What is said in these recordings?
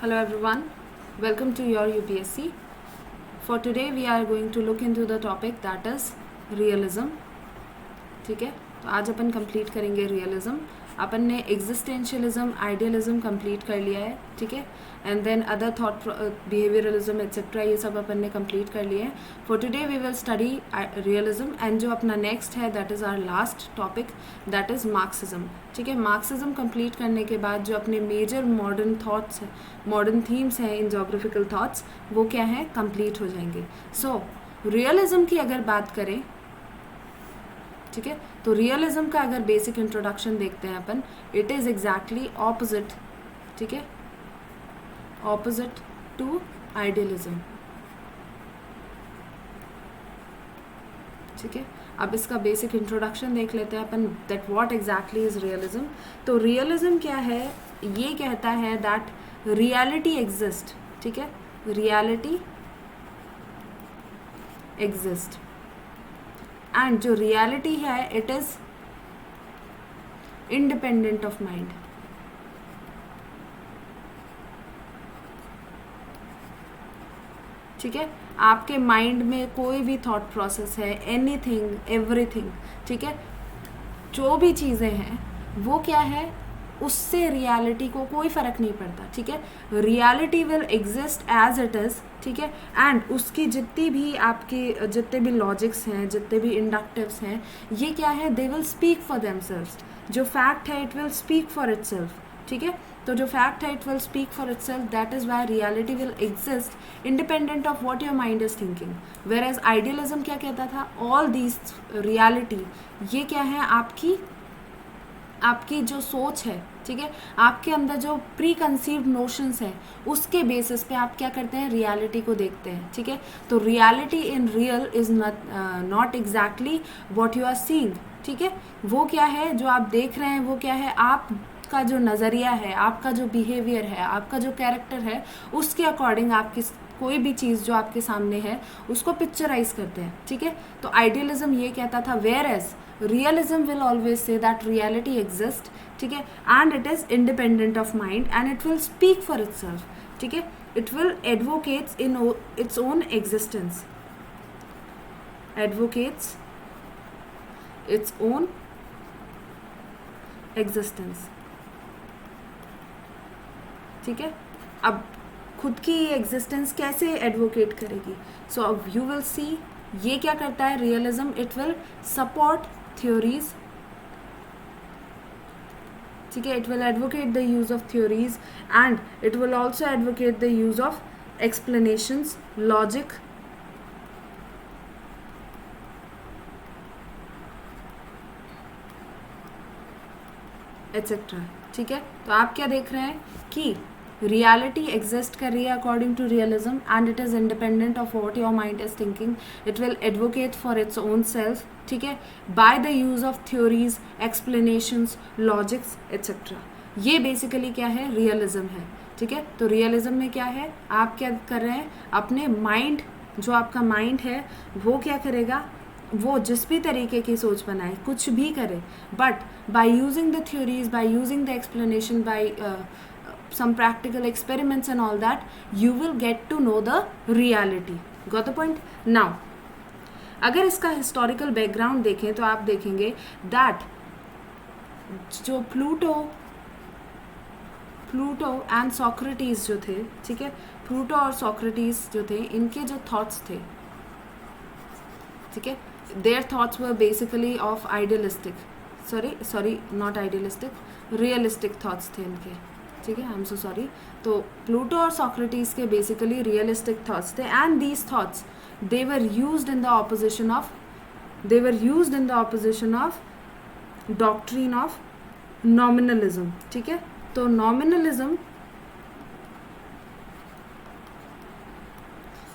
Hello everyone, welcome to your UPSC. For today we are going to look into the topic that is realism. ठीक है, तो आज अपन complete करेंगे realism. अपन ने एग्जिस्टेंशियलिज्म, आइडियलिज्म कंप्लीट कर लिया है. ठीक है, and then other thought, behaviouralism etcetera, ये सब अपन ने कंप्लीट कर लिए हैं. For today we will study realism and जो अपना नेक्स्ट है that is our last topic, that is Marxism. ठीक है, मार्क्सिज्म कंप्लीट करने के बाद जो अपने मेजर मॉडर्न थॉट्स हैं, मॉडर्न थीम्स हैं इन जोग्राफिकल थॉट्स, वो क्या हैं, कंप्लीट हो जाएंगे. सो रियलिज्म की अगर बात करें, ठीक है, तो रियलिज्म का अगर बेसिक इंट्रोडक्शन देखते हैं अपन, इट इज़ एग्जैक्टली ऑपोजिट. ठीक है, ऑपोजिट टू आइडियलिज्म. ठीक है, अब इसका बेसिक इंट्रोडक्शन देख लेते हैं अपन, that what exactly is realism. तो रियलिज्म क्या है, ये कहता है दैट रियलिटी एग्जिस्ट. ठीक है, रियलिटी एग्जिस्ट एंड जो रियलिटी है it is independent of mind. ठीक है, आपके माइंड में कोई भी थॉट प्रोसेस है, एनीथिंग, एवरीथिंग, ठीक है, जो भी चीज़ें हैं वो क्या है, उससे रियलिटी को कोई फ़र्क नहीं पड़ता. ठीक है, reality will exist as it is. ठीक है, एंड उसकी जितनी भी आपके जितने भी लॉजिक्स हैं, जितने भी इंडक्टिव्स हैं, ये क्या है, they will speak for themselves. जो फैक्ट है it will speak for itself. ठीक है, तो जो फैक्ट है it will speak for itself, that is why reality will exist independent of what your mind is thinking. Whereas idealism क्या कहता था, ऑल दीज रियलिटी, ये क्या है, आपकी जो सोच है, ठीक है, आपके अंदर जो प्री कंसीव्ड नोशंस हैं, उसके बेसिस पे आप क्या करते हैं, रियलिटी को देखते हैं. ठीक है, तो reality in real is not exactly what you are seeing. ठीक है, वो क्या है जो आप देख रहे हैं, वो क्या है, आपका जो नज़रिया है, आपका जो बिहेवियर है, आपका जो कैरेक्टर है, उसके अकॉर्डिंग आपकी कोई भी चीज़ जो आपके सामने है उसको पिक्चराइज करते हैं. ठीक है, तो आइडियलिज्म ये कहता था, whereas realism will always say that reality exist. ठीक है, and it is independent of mind and it will speak for itself. ठीक है, it will advocates in its own existence, advocates its own existence. ठीक है, अब खुद की existence कैसे एडवोकेट करेगी. सो अब यू विल सी ये क्या करता है realism, it will support theories. ठीक है, it will advocate the use of theories and it will also advocate the use of explanations, logic, etcetera. ठीक है, तो आप क्या देख रहे हैं कि रियलिटी एग्जिस्ट कर रही है according to realism and it is independent of what your mind is thinking. It will advocate for its own self. ठीक है, by the use of theories, explanations, logics, etcetera. ये बेसिकली क्या है, realism है. ठीक है, तो रियलिज्म में क्या है, आप क्या कर रहे हैं, अपने माइंड, जो आपका माइंड है वो क्या करेगा, वो जिस भी तरीके की सोच बनाए, कुछ भी करे, but by using the theories, by using the explanation, by some practical experiments and all that, you will get to know the reality. Got the point? Now अगर इसका हिस्टोरिकल बैकग्राउंड देखें तो आप देखेंगे दैट जो प्लूटो एंड सोक्रेटिस जो थे, ठीक है, प्लूटो और सोक्रेटिस जो थे, इनके जो थॉट्स थे, ठीक है, there thoughts were basically of idealistic, sorry not idealistic, realistic thoughts थे इनके. ठीक है, आई एम सो सॉरी. तो प्लूटो और सोक्रेटिस के बेसिकली रियलिस्टिक थॉट्स थे and these thoughts they were used in the opposition of doctrine of nominalism. ठीक है, तो नॉमिनलिज्म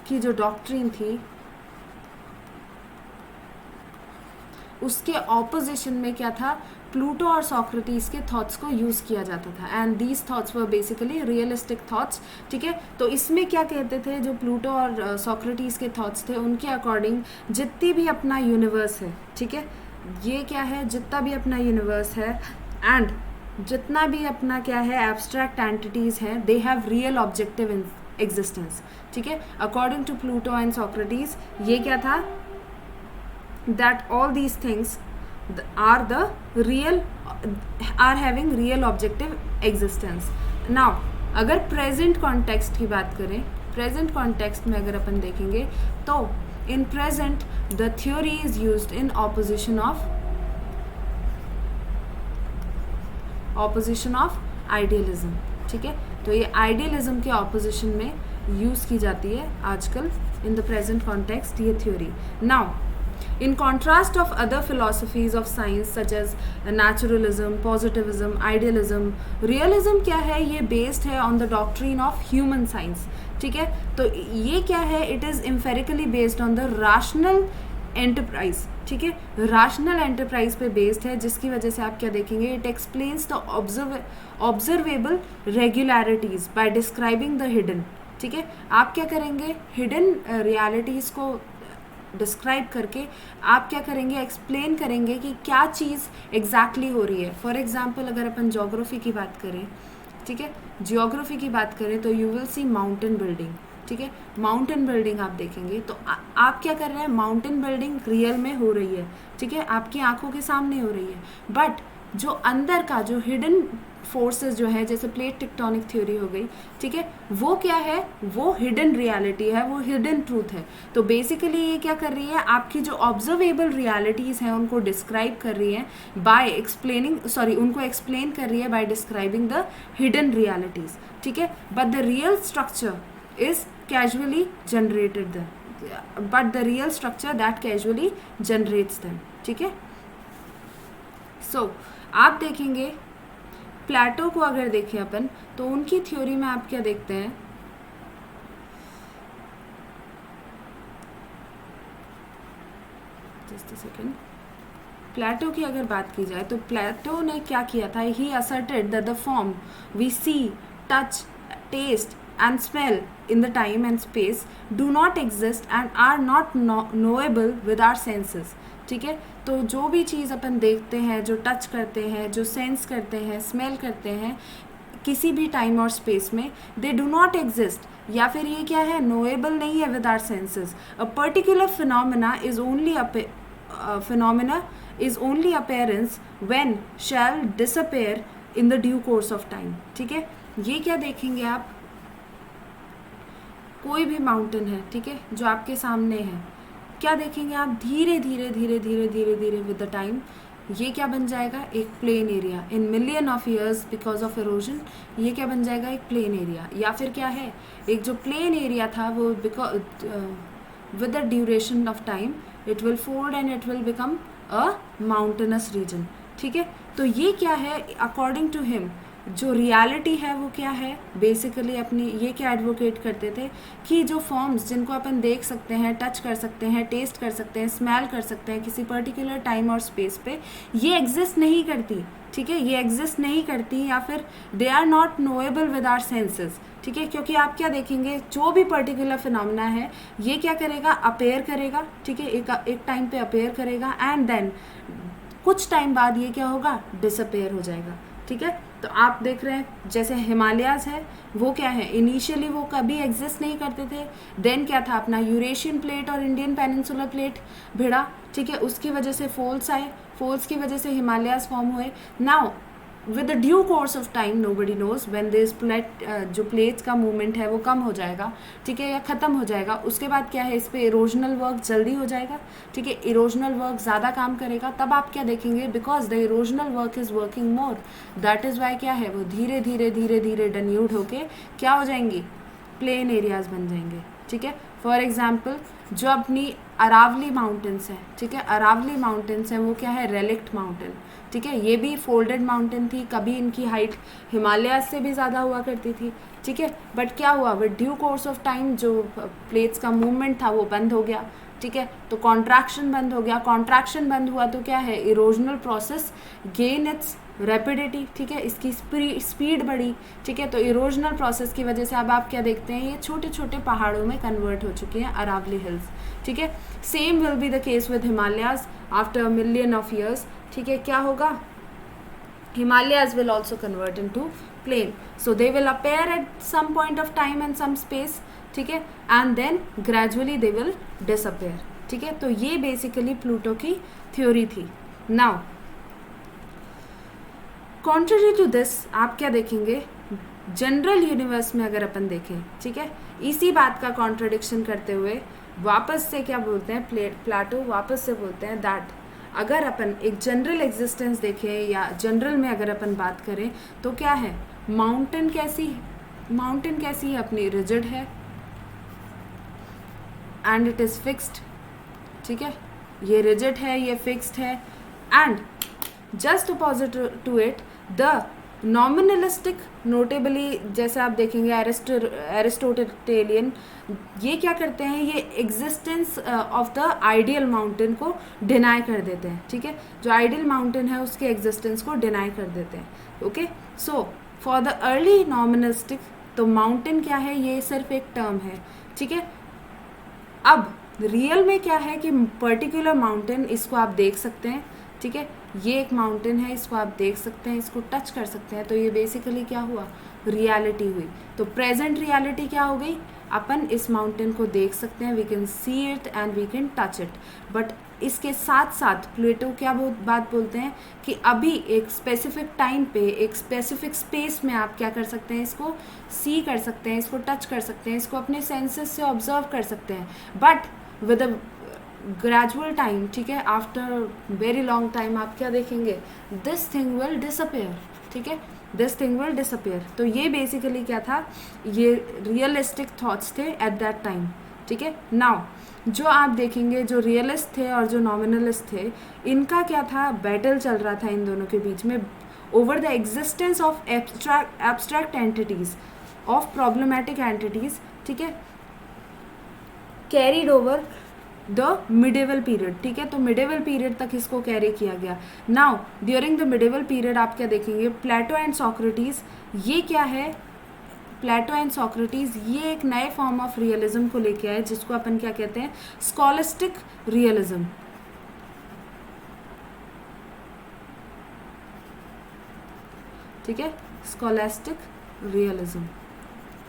की जो डॉक्ट्रिन थी उसके ऑपोजिशन में क्या था, प्लूटो और सोक्रेटिस के थॉट्स को यूज़ किया जाता था and these thoughts were basically realistic thoughts. ठीक है, तो इसमें क्या कहते थे, जो प्लूटो और सोक्रेटिस के थॉट्स थे उनके अकॉर्डिंग जितनी भी अपना यूनिवर्स है, ठीक है, ये क्या है, जितना भी अपना यूनिवर्स है एंड जितना भी अपना क्या है एब्स्ट्रैक्ट एंटिटीज़ हैं, they have real objective in existence, ठीक है। According to Plato and Socrates, ये क्या था, that all these things are the real, are having real objective existence. Now अगर प्रेजेंट कॉन्टेक्स्ट की बात करें, प्रेजेंट कॉन्टेक्स्ट में अगर अपन देखेंगे तो in present the theory is used in opposition of idealism, ठीक है। तो ये आइडियलिज्म के ऑपोजिशन में यूज़ की जाती है आजकल इन द प्रेजेंट कॉन्टेक्स्ट ये theory. Now in contrast of other philosophies of science such as naturalism, positivism, idealism, realism क्या है, ये based है on the doctrine of human science, ठीक है। तो ये क्या है, it is empirically based on the rational enterprise, ठीक है, rational enterprise पे based है, जिसकी वजह से आप क्या देखेंगे, it explains the observable regularities by describing the hidden, ठीक है। आप क्या करेंगे, hidden realities को डिस्क्राइब करके आप क्या करेंगे, एक्सप्लेन करेंगे कि क्या चीज़ एग्जैक्टली हो रही है। फॉर एग्जांपल अगर अपन ज्योग्राफी की बात करें, ठीक है, ज्योग्राफी की बात करें तो you will see mountain building, ठीक है। माउंटेन बिल्डिंग आप देखेंगे तो आप क्या कर रहे हैं, माउंटेन बिल्डिंग रियल में हो रही है, ठीक है, आपकी आंखों के सामने हो रही है, बट जो अंदर का जो हिडन फोर्सेस जो है, जैसे प्लेट टेक्टोनिक थ्योरी हो गई, ठीक है, वो क्या है, वो हिडन रियलिटी है, वो हिडन ट्रूथ है। तो बेसिकली ये क्या कर रही है, आपकी जो ऑब्जर्वेबल रियलिटीज़ हैं उनको डिस्क्राइब कर रही है बाय एक्सप्लेनिंग, सॉरी उनको एक्सप्लेन कर रही है by describing the hidden realities, ठीक है। But the real structure is causally generated but the real structure that causally generates them, ठीक है। सो आप देखेंगे प्लेटो को अगर देखें अपन तो उनकी थ्योरी में आप क्या देखते हैं, जस्ट अ सेकेंड, प्लेटो की अगर बात की जाए तो प्लेटो ने क्या किया था, he asserted that the form we see, touch, taste and smell in the time and space do not exist and are not knowable with our senses, ठीक है। तो जो भी चीज़ अपन देखते हैं, जो टच करते हैं, जो सेंस करते हैं, स्मेल करते हैं किसी भी टाइम और स्पेस में, दे डू नॉट एग्जिस्ट, या फिर ये क्या है, नोएबल नहीं है with our senses. A particular phenomena is only appearance when shall disappear in the due course of time, ठीक है। ये क्या देखेंगे आप, कोई भी माउंटेन है, ठीक है, जो आपके सामने है, क्या देखेंगे आप, धीरे धीरे धीरे धीरे धीरे धीरे विद द टाइम ये क्या बन जाएगा, एक plain area in million of years because of erosion, ये क्या बन जाएगा, एक प्लेन एरिया। या फिर क्या है, एक जो प्लेन एरिया था वो because with the duration of time it will fold and it will become a mountainous region, ठीक है। तो ये क्या है, अकॉर्डिंग टू हिम जो रियलिटी है वो क्या है, बेसिकली अपनी ये क्या एडवोकेट करते थे कि जो फॉर्म्स जिनको अपन देख सकते हैं, टच कर सकते हैं, टेस्ट कर सकते हैं, स्मेल कर सकते हैं किसी पर्टिकुलर टाइम और स्पेस पे, ये एग्जिस्ट नहीं करती, ठीक है, ये एग्जिस्ट नहीं करती, या फिर they are not knowable with our senses, ठीक है। क्योंकि आप क्या देखेंगे, जो भी पर्टिकुलर फिनोमेना है ये क्या करेगा, अपेयर करेगा, ठीक है, एक टाइम पे अपेयर करेगा एंड देन कुछ टाइम बाद ये क्या होगा, डिसअपेयर हो जाएगा, ठीक है। तो आप देख रहे हैं जैसे हिमालयाज़ है, वो क्या है, इनिशियली वो कभी एग्जिस्ट नहीं करते थे, देन क्या था, अपना यूरेशियन प्लेट और इंडियन पेनिनसुलर प्लेट भिड़ा, ठीक है, उसकी वजह से फोल्स आए, फोल्स की वजह से हिमालयाज़ फॉर्म हुए। Now with the due course of time nobody knows when this plate, जो प्लेट्स का मूवमेंट है वो कम हो जाएगा, ठीक है, या ख़त्म हो जाएगा, उसके बाद क्या है, इस पे इरोजनल वर्क जल्दी हो जाएगा, ठीक है, इरोजनल वर्क ज़्यादा काम करेगा, तब आप क्या देखेंगे, because the erosional work is working more, that is Y क्या है, वो धीरे धीरे धीरे धीरे डन्यूड होके क्या हो जाएंगी, प्लेन एरियाज़ बन जाएंगे, ठीक है। फॉर एग्जाम्पल जो अपनी अरावली माउंटेन्स हैं, ठीक है, अरावली माउंटेन्स हैं वो क्या है, रेलिक्ट माउंटेन, ठीक है, ये भी फोल्डेड माउंटेन थी, कभी इनकी हाइट हिमालय से भी ज़्यादा हुआ करती थी, ठीक है, बट क्या हुआ, with due course of time जो प्लेट्स का मूवमेंट था वो बंद हो गया, ठीक है, तो कॉन्ट्रैक्शन बंद हो गया, कॉन्ट्रैक्शन बंद हुआ तो क्या है, erosional process gain it's rapidity, ठीक है, इसकी स्पीड बढ़ी, ठीक है, तो इरोजनल प्रोसेस की वजह से अब आप क्या देखते हैं, ये छोटे छोटे पहाड़ों में कन्वर्ट हो चुके हैं अरावली हिल्स, ठीक है। Same will be the case with Himalayas after a million of years, ठीक है, क्या होगा, Himalayas will also convert into plain. So they will appear at some point of time and some space, ठीक है, and then gradually they will disappear, ठीक है. तो ये बेसिकली प्लूटो की थ्योरी थी. नाउ कॉन्ट्ररी टू दिस आप क्या देखेंगे, जनरल यूनिवर्स में अगर अपन देखें, ठीक है, इसी बात का कॉन्ट्रडिक्शन करते हुए वापस से क्या बोलते हैं, प्लाटो वापस से बोलते हैं दैट अगर अपन एक जनरल एग्जिस्टेंस देखें या जनरल में अगर अपन बात करें तो क्या है, माउंटेन कैसी है, अपनी रिजिड है एंड इट इज़ फिक्स्ड, ठीक है, ये रिजिड है, ये फिक्स्ड है. And just opposite to it the nominalistic, notably जैसे आप देखेंगे एरिस्टोटेलियन, ये क्या करते हैं, ये existence of the ideal mountain को डिनाई कर देते हैं, ठीक है, जो आइडियल माउंटेन है उसके एग्जिस्टेंस को डिनाई कर देते हैं. Okay, so for the early nominalistic तो माउंटेन क्या है, ये सिर्फ एक टर्म है, ठीक है. अब रियल में क्या है कि पर्टिकुलर माउंटेन, इसको आप देख सकते हैं, ठीक है, ये एक माउंटेन है, इसको आप देख सकते हैं, इसको टच कर सकते हैं, तो ये बेसिकली क्या हुआ, रियलिटी हुई. तो प्रेजेंट रियलिटी क्या हो गई, अपन इस माउंटेन को देख सकते हैं, we can see it and we can touch it. But इसके साथ साथ प्लेटो क्या बात बोलते हैं कि अभी एक स्पेसिफिक टाइम पे एक स्पेसिफिक स्पेस में आप क्या कर सकते हैं, इसको सी कर सकते हैं, इसको टच कर सकते हैं, इसको अपने सेंसेस से ऑब्जर्व कर सकते हैं. But with a gradual time, ठीक है, आफ्टर वेरी लॉन्ग टाइम आप क्या देखेंगे, दिस थिंग विल डिसअपेयर, ठीक है, दिस थिंग विल डिसअपेयर. तो ये बेसिकली क्या था, ये रियलिस्टिक थॉट्स थे एट दैट टाइम, ठीक है. नाउ जो आप देखेंगे, जो रियलिस्ट थे और जो नॉमिनलिस्ट थे, इनका क्या था, बैटल चल रहा था इन दोनों के बीच में over the existence of abstract entities, of problematic entities, ठीक है, carried over the medieval period, ठीक है. तो मिडेवल पीरियड तक इसको कैरी किया गया. Now during the medieval period आप क्या देखेंगे, प्लेटो एंड सोक्रेटिस, ये क्या है, प्लेटो एंड सोक्रेटिस ये एक नए फॉर्म ऑफ रियलिज्म को लेके आए जिसको अपन क्या कहते हैं, स्कॉलिस्टिक रियलिज्म, ठीक है, स्कॉलास्टिक रियलिज्म.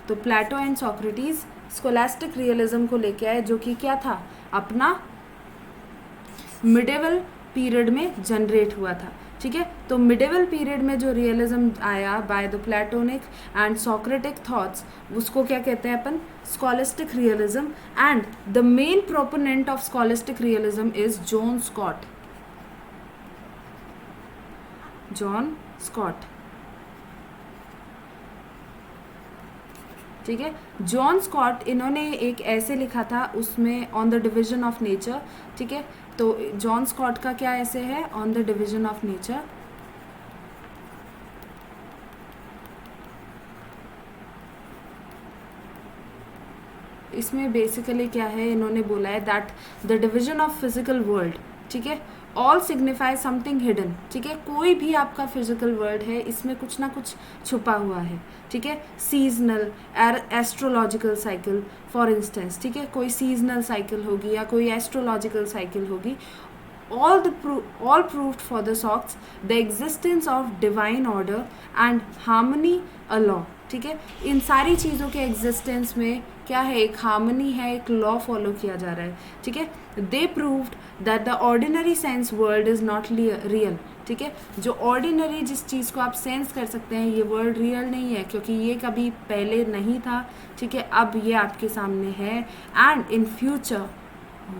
तो प्लेटो एंड सोक्रेटिस स्कॉलास्टिक रियलिज्म को लेके आए जो कि क्या था, अपना मिडेवल पीरियड में जनरेट हुआ था, ठीक है. तो मिडेवल पीरियड में जो रियलिज्म आया by the Platonic and Socratic thoughts, उसको क्या कहते हैं अपन, scholastic realism. And the main proponent of scholastic realism is John Scott, John Scott, ठीक है. जॉन स्कॉट, इन्होंने एक ऐसे लिखा था उसमें on the division of nature, ठीक है. तो जॉन स्कॉट का क्या ऐसे है, on the division of nature. इसमें बेसिकली क्या है, इन्होंने बोला है that the division of physical world, ठीक है, ऑल सिग्निफाई समथिंग हिडन, ठीक है. कोई भी आपका फिजिकल वर्ल्ड है, इसमें कुछ ना कुछ छुपा हुआ है, ठीक है. Seasonal astrological cycle for instance, ठीक है, कोई सीजनल साइकिल होगी या कोई एस्ट्रोलॉजिकल साइकिल होगी. all proved for the Socs the existence of divine order and harmony a law, ठीक है. इन सारी चीज़ों के एग्जिस्टेंस में क्या है, एक हार्मनी है, एक लॉ फॉलो किया जा रहा है, ठीक है. They proved that the ordinary sense world is not real, ठीक है. जो ऑर्डिनरी जिस चीज़ को आप सेंस कर सकते हैं, ये वर्ल्ड रियल नहीं है क्योंकि ये कभी पहले नहीं था, ठीक है. अब ये आपके सामने है एंड इन फ्यूचर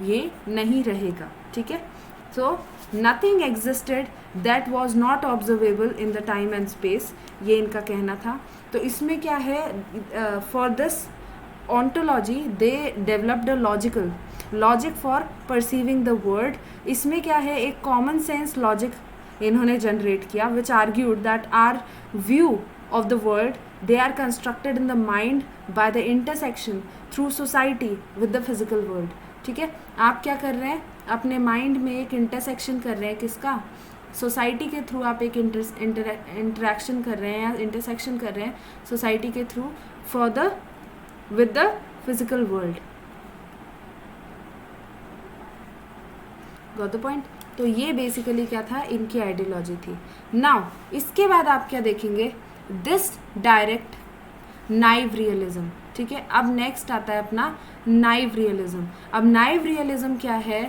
ये नहीं रहेगा, ठीक है. So nothing existed that was not observable in the time and space, ये इनका कहना था. तो इसमें क्या है, for this ontology they developed a logic for perceiving the world. इसमें क्या है, एक common sense logic इन्होंने generate किया which argued that our view of the world they are constructed in the mind by the intersection through society with the physical world, ठीक है. आप क्या कर रहे हैं, अपने माइंड में एक इंटरसेक्शन कर रहे हैं, किसका, सोसाइटी के थ्रू आप एक इंटरेक्शन कर रहे हैं या इंटरसेक्शन कर रहे हैं सोसाइटी के through for the with the physical world. Got the point. तो ये बेसिकली क्या था, इनकी आइडियोलॉजी थी। नाउ इसके बाद आप क्या देखेंगे, दिस डायरेक्ट नाइव रियलिज्म, ठीक है। अब नेक्स्ट आता है अपना नाइव रियलिज्म। अब नाइव रियलिज्म क्या है,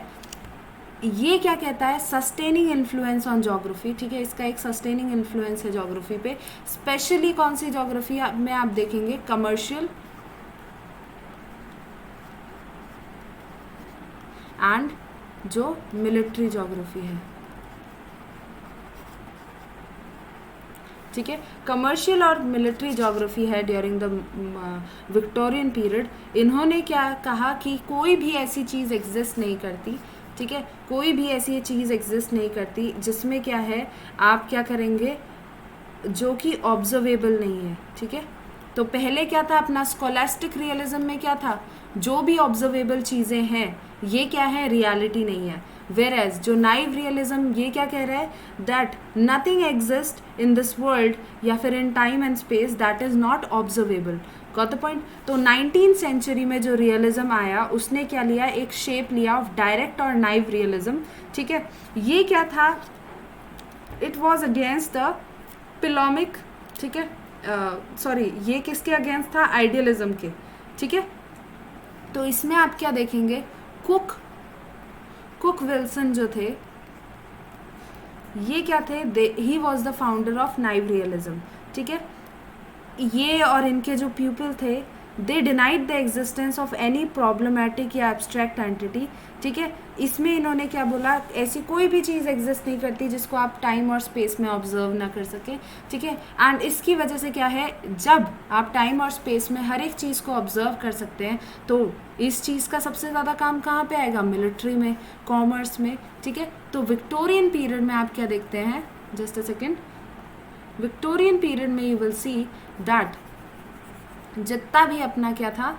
ये क्या कहता है, सस्टेनिंग इन्फ्लुएंस ऑन ज्योग्राफी, ठीक है। इसका एक सस्टेनिंग इन्फ्लुएंस है ज्योग्राफी पे, स्पेशली कौन सी ज्योग्राफी में आप देखेंगे, कमर्शियल एंड जो मिलिट्री ज्योग्राफी है, ठीक है। कमर्शियल और मिलिट्री ज्योग्राफी है ड्यूरिंग द विक्टोरियन पीरियड। इन्होंने क्या कहा कि कोई भी ऐसी चीज़ एग्जिस्ट नहीं करती, ठीक है, कोई भी ऐसी चीज़ एग्जिस्ट नहीं करती जिसमें क्या है, आप क्या करेंगे, जो कि ऑब्जर्वेबल नहीं है, ठीक है। तो पहले क्या था अपना स्कॉलास्टिक रियलिज्म में क्या था, जो भी ऑब्जर्वेबल चीज़ें हैं ये क्या है, रियलिटी नहीं है। वेर एज जो नाइव रियलिज्म ये क्या कह रहा है, that nothing exist in this world या फिर in time and space that is not observable. Got the point. तो 19th सेंचुरी में जो रियलिज्म आया उसने क्या लिया, एक शेप लिया ऑफ डायरेक्ट और नाइव रियलिज्म, ठीक है। ये क्या था, इट वॉज अगेंस्ट द पिलोमिक, ठीक है, सॉरी ये किसके अगेंस्ट था, आइडियलिज्म के, ठीक है। तो इसमें आप क्या देखेंगे, कुक विल्सन जो थे ये क्या थे, he was the founder of naive realism, ठीक है। ये और इनके जो पीपल थे, दे denied the existence of any problematic या एब्स्ट्रैक्ट एंटिटी, ठीक है। इसमें इन्होंने क्या बोला, ऐसी कोई भी चीज़ एग्जिस्ट नहीं करती जिसको आप टाइम और स्पेस में ऑब्जर्व ना कर सकें, ठीक है। एंड इसकी वजह से क्या है, जब आप टाइम और स्पेस में हर एक चीज़ को ऑब्जर्व कर सकते हैं तो इस चीज़ का सबसे ज़्यादा काम कहाँ पे आएगा, मिलिट्री में, कॉमर्स में, ठीक है। तो विक्टोरियन पीरियड में आप क्या देखते हैं, just a second, Victorian period में यू विल सी दैट जितना भी अपना क्या था,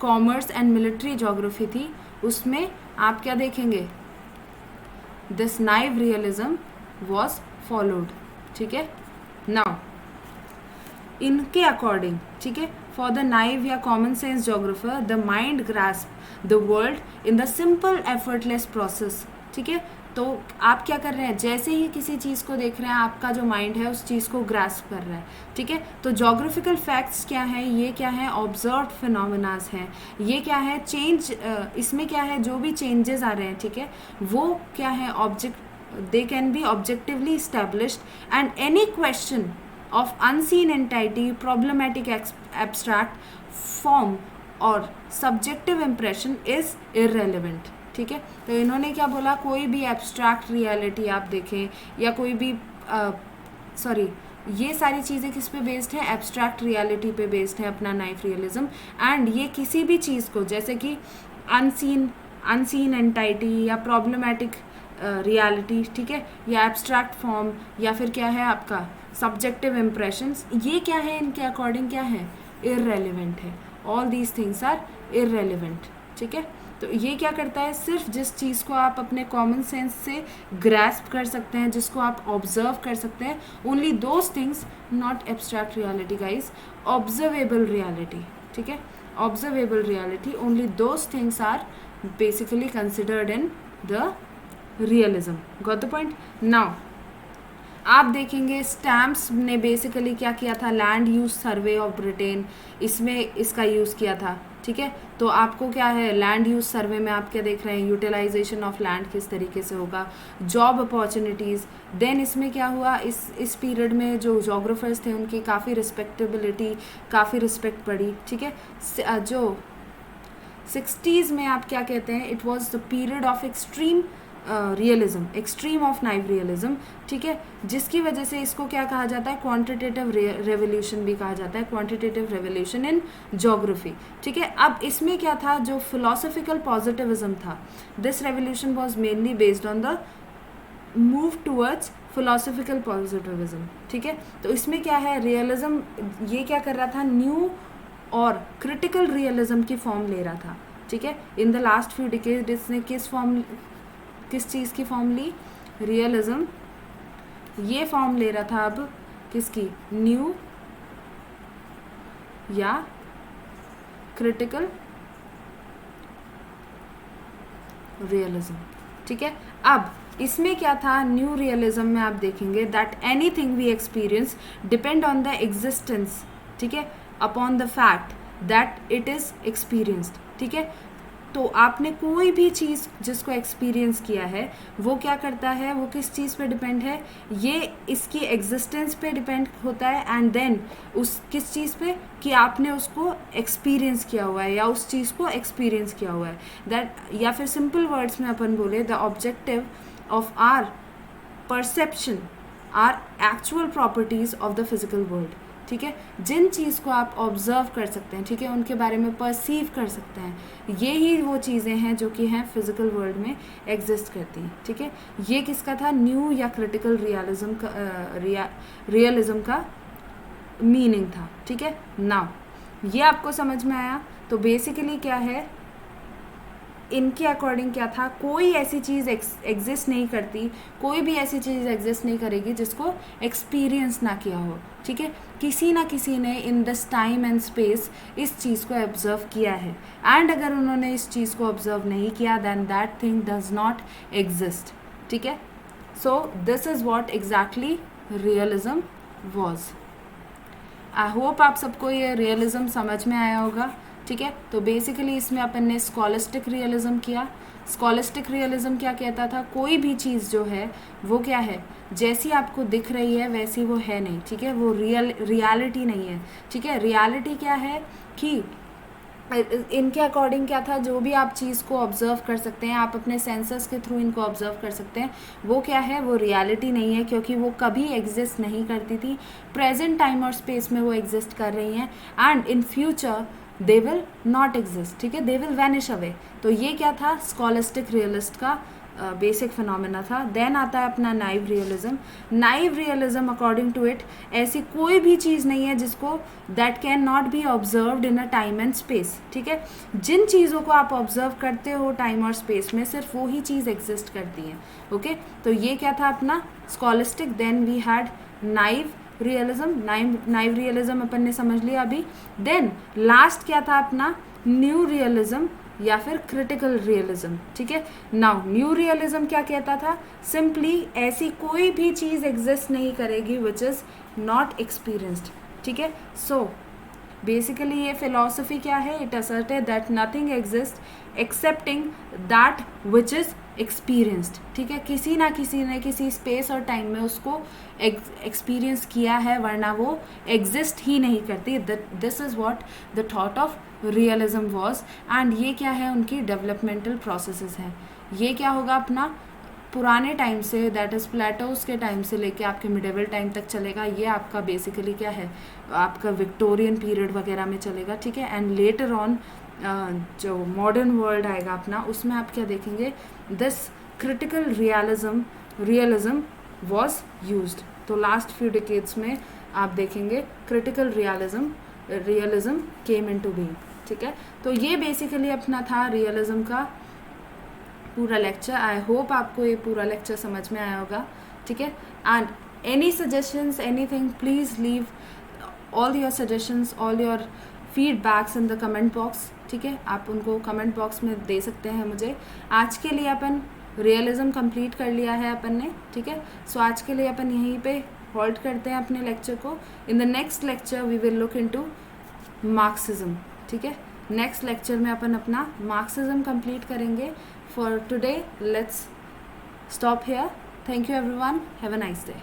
कॉमर्स एंड मिलिट्री ज्योग्राफी थी, उसमें आप क्या देखेंगे, this naive realism was followed, ठीक है। नाउ इनके अकॉर्डिंग, ठीक है, फॉर द नाइव या common sense geographer the mind grasp the world in the simple effortless process, ठीक है। तो आप क्या कर रहे हैं, जैसे ही किसी चीज़ को देख रहे हैं आपका जो माइंड है उस चीज़ को ग्रास्प कर रहा है, ठीक है। तो जोग्राफिकल फैक्ट्स क्या है, ये क्या है, ऑब्जर्व्ड फिनोमेनास हैं, ये क्या है, चेंज, इसमें क्या है, जो भी चेंजेस आ रहे हैं, ठीक है, वो क्या है, object, they can be objectively established and any question of unseen entity, problematic abstract form और सब्जेक्टिव इम्प्रेशन इज इररेलेवेंट, ठीक है। तो इन्होंने क्या बोला, कोई भी एब्स्ट्रैक्ट रियलिटी आप देखें या कोई भी सॉरी ये सारी चीज़ें किस पे बेस्ड है, एब्स्ट्रैक्ट रियलिटी पे बेस्ड है अपना नाइव रियलिज्म। एंड ये किसी भी चीज़ को, जैसे कि अनसीन एंटाइटी या प्रॉब्लमैटिक रियलिटी, ठीक है, या एब्स्ट्रैक्ट फॉर्म, या फिर क्या है आपका सब्जेक्टिव इम्प्रेशंस, ये क्या है, इनके अकॉर्डिंग क्या है, इररेलेवेंट है। All these things are irrelevant, ठीक है। तो ये क्या करता है, सिर्फ जिस चीज़ को आप अपने कॉमन सेंस से ग्रैस्प कर सकते हैं, जिसको आप ऑब्जर्व कर सकते हैं, only those things, not abstract reality guys, observable reality, ठीक है, observable reality, only those things are basically considered in the realism. Got the point. Now आप देखेंगे स्टैम्प्स ने बेसिकली क्या किया था, land use survey of Britain, इसमें इसका यूज़ किया था, ठीक है। तो आपको क्या है, लैंड यूज सर्वे में आप क्या देख रहे हैं, यूटिलाइजेशन ऑफ लैंड किस तरीके से होगा, जॉब अपॉर्चुनिटीज़। देन इसमें क्या हुआ, इस पीरियड में जो जोग्राफर्स थे उनकी काफ़ी रिस्पेक्टेबिलिटी, काफ़ी रिस्पेक्ट बढ़ी, ठीक है। जो 60s में आप क्या कहते हैं, it was the period of extreme realism, extreme of naive realism, ठीक है, जिसकी वजह से इसको क्या कहा जाता है, क्वांटिटेटिव रेवोल्यूशन भी कहा जाता है, क्वांटिटेटिव रेवोल्यूशन इन ज्योग्राफी, ठीक है। अब इसमें क्या था, जो फिलोसफिकल पॉजिटिविज्म था, this revolution was mainly based on the move towards philosophical positivism, ठीक है। तो इसमें क्या है, रियलिज्म ये क्या कर रहा था, न्यू और क्रिटिकल रियलिज्म की फॉर्म ले रहा था, ठीक है। In the last few decade इसने किस चीज़ की फॉर्म ली, रियलिज्म, ये फॉर्म ले रहा था अब किसकी, न्यू या क्रिटिकल रियलिज्म। ठीक है, अब इसमें क्या था, न्यू रियलिज्म में आप देखेंगे that anything we experience depend on the existence, ठीक है, upon the fact that it is experienced. ठीक है, तो आपने कोई भी चीज़ जिसको एक्सपीरियंस किया है वो क्या करता है, वो किस चीज़ पे डिपेंड है, ये इसकी एग्जिस्टेंस पे डिपेंड होता है, एंड देन उस किस चीज़ पे कि आपने उसको एक्सपीरियंस किया हुआ है या उस चीज़ को एक्सपीरियंस किया हुआ है। दैट, या फिर सिंपल वर्ड्स में अपन बोले, the objective of our perception are actual properties of the physical world. ठीक है, जिन चीज़ को आप ऑब्जर्व कर सकते हैं, ठीक है, उनके बारे में परसीव कर सकते हैं, ये ही वो चीज़ें हैं जो कि हैं फिजिकल वर्ल्ड में एग्जिस्ट करती हैं। ठीक है, ये किसका था, न्यू या क्रिटिकल रियलिज्म का रियलिज्म का मीनिंग था। ठीक है, नाउ ये आपको समझ में आया। तो बेसिकली क्या है, इनके अकॉर्डिंग क्या था, कोई ऐसी चीज़ एग्जिस्ट नहीं करती, कोई भी ऐसी चीज़ एग्जिस्ट नहीं करेगी जिसको एक्सपीरियंस ना किया हो। ठीक है, किसी ना किसी ने in this time and space इस चीज़ को ऑब्जर्व किया है, एंड अगर उन्होंने इस चीज़ को ऑब्जर्व नहीं किया then that thing does not exist. ठीक है, so this is what exactly realism was. I hope आप सबको ये रियलिज्म समझ में आया होगा। ठीक है, तो बेसिकली इसमें अपन ने स्कॉलिस्टिक रियलिज्म किया। स्कॉलिस्टिक रियलिज्म क्या कहता था, कोई भी चीज़ जो है वो क्या है, जैसी आपको दिख रही है वैसी वो है नहीं। ठीक है, वो रियलिटी नहीं है। ठीक है, रियलिटी क्या है कि इनके अकॉर्डिंग क्या था, जो भी आप चीज़ को ऑब्जर्व कर सकते हैं, आप अपने सेंसर्स के थ्रू इनको ऑब्जर्व कर सकते हैं, वो क्या है, वो रियलिटी नहीं है, क्योंकि वो कभी एग्जिस्ट नहीं करती थी। प्रेजेंट टाइम और स्पेस में वो एग्जिस्ट कर रही हैं, and in future they will not exist. ठीक है, दे विल वैनिश अवे। तो ये क्या था, स्कॉलिस्टिक रियलिस्ट का बेसिक फिनोमेना था। देन आता है अपना naive realism. Naive realism according to it, ऐसी कोई भी चीज़ नहीं है जिसको that can not be observed in a time and space. ठीक है, जिन चीज़ों को आप ऑब्जर्व करते हो टाइम और स्पेस में, सिर्फ वो ही चीज़ एग्जिस्ट करती है। ओके, तो ये क्या था अपना scholastic. Then we had naive realism. Naive realism अपन ने समझ लिया अभी। देन लास्ट क्या था अपना, न्यू रियलिज्म या फिर क्रिटिकल रियलिज्म। ठीक है, नाउ न्यू रियलिज्म क्या कहता था, सिंपली ऐसी कोई भी चीज़ एग्जिस्ट नहीं करेगी विच इज़ नॉट एक्सपीरियंस्ड। ठीक है, सो बेसिकली ये फिलॉसफी क्या है, it asserted that nothing exist accepting that which is experienced. ठीक है, किसी ना किसी ने किसी स्पेस और टाइम में उसको एक्सपीरियंस किया है, वरना वो एग्जिस्ट ही नहीं करती। This is what the thought of realism was. And ये क्या है, उनकी डेवलपमेंटल प्रोसेसेस हैं। ये क्या होगा अपना, पुराने टाइम से, दैट इज़ प्लेटोस के टाइम से लेके आपके मिडेवल टाइम तक चलेगा। ये आपका बेसिकली क्या है, आपका विक्टोरियन पीरियड वगैरह में चलेगा। ठीक है, एंड लेटर ऑन जो मॉडर्न वर्ल्ड आएगा अपना, उसमें आप क्या देखेंगे, this critical realism was used. तो लास्ट फ्यू डिकेड्स में आप देखेंगे critical realism came into being. ठीक है, तो ये बेसिकली अपना था रियलिज्म का पूरा लेक्चर। आई होप आपको ये पूरा लेक्चर समझ में आया होगा। ठीक है, and any suggestions, anything, please leave all your suggestions, all your feedbacks in the comment box. ठीक है, आप उनको कमेंट बॉक्स में दे सकते हैं मुझे। आज के लिए अपन रियलिज्म कंप्लीट कर लिया है अपन ने। ठीक है, सो आज के लिए अपन यहीं पे होल्ड करते हैं अपने लेक्चर को। In the next lecture we will look into Marxism. ठीक है, नेक्स्ट लेक्चर में अपन अपना मार्क्सिज्म कंप्लीट करेंगे। For today let's stop here. Thank you everyone, have a nice day.